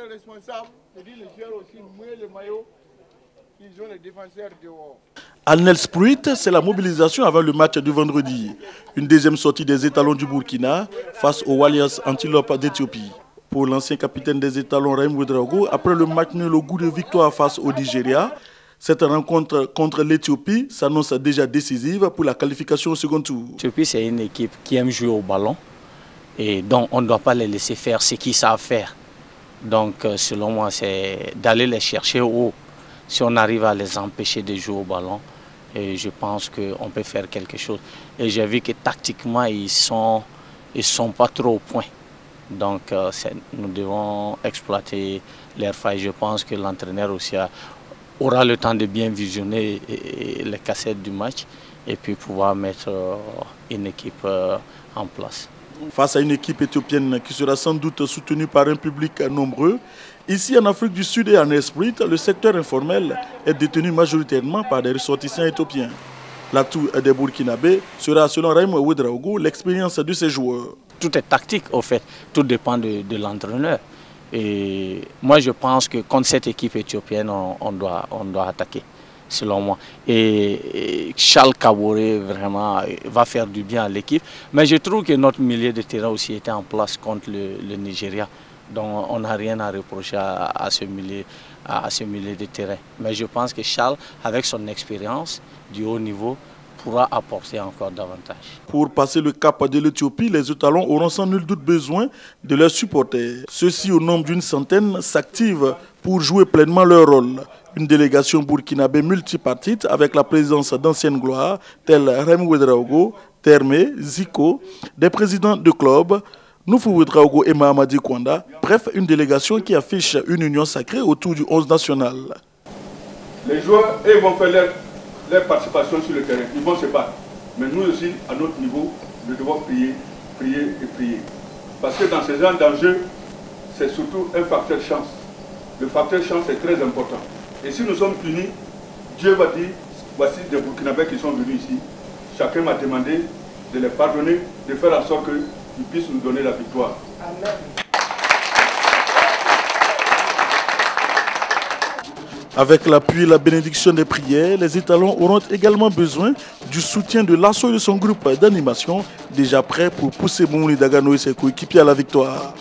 responsables, c'est-à-dire les joueurs aussi, mouiller le maillot, ils ont les défenseurs dehors. À Nelspruit, c'est la mobilisation avant le match du vendredi. Une deuxième sortie des étalons du Burkina face aux Warriors Antilope d'Éthiopie. Pour l'ancien capitaine des étalons Raïm Ouedraogo, après le match nul au goût de victoire face au Nigeria, cette rencontre contre l'Éthiopie s'annonce déjà décisive pour la qualification au second tour. L'Éthiopie, c'est une équipe qui aime jouer au ballon et donc on ne doit pas les laisser faire ce qu'ils savent faire. Donc selon moi, c'est d'aller les chercher haut. Si on arrive à les empêcher de jouer au ballon, et je pense qu'on peut faire quelque chose. Et j'ai vu que tactiquement, ils sont pas trop au point. Donc nous devons exploiter leurs failles. Je pense que l'entraîneur aussi aura le temps de bien visionner les cassettes du match et puis pouvoir mettre une équipe en place. Face à une équipe éthiopienne qui sera sans doute soutenue par un public nombreux, ici en Afrique du Sud et en Esprit, le secteur informel est détenu majoritairement par des ressortissants éthiopiens. L'atout des Burkinabés sera, selon Raïm Ouedraogo, l'expérience de ces joueurs. Tout est tactique au fait, tout dépend de l'entraîneur. Et moi je pense que contre cette équipe éthiopienne, on doit attaquer, selon moi. Et Charles Kaboré vraiment va faire du bien à l'équipe. Mais je trouve que notre milieu de terrain aussi était en place contre le Nigeria. Donc on n'a rien à reprocher à ce milieu de terrain. Mais je pense que Charles, avec son expérience du haut niveau, pourra apporter encore davantage. Pour passer le cap de l'Éthiopie, les étalons auront sans nul doute besoin de leurs supporters. Ceux-ci, au nombre d'une centaine, s'activent pour jouer pleinement leur rôle. Une délégation burkinabé multipartite avec la présence d'anciennes gloires telles Raïm Ouedraogo, Termé, Zico, des présidents de clubs, Noufou Ouedraogo et Mahamadi Kwanda. Bref, une délégation qui affiche une union sacrée autour du 11 national. Les joueurs, ils vont faire leur participation sur le terrain, ils vont se battre. Mais nous aussi, à notre niveau, nous devons prier, prier et prier. Parce que dans ce genre d'enjeu, c'est surtout un facteur chance. Le facteur chance est très important. Et si nous sommes punis, Dieu va dire, voici des Burkinabés qui sont venus ici. Chacun m'a demandé de les pardonner, de faire en sorte qu'ils puissent nous donner la victoire. Amen. Avec l'appui et la bénédiction des prières, les étalons auront également besoin du soutien de l'assaut de son groupe d'animation, déjà prêt pour pousser Moumouni Dagano et ses coéquipiers à la victoire.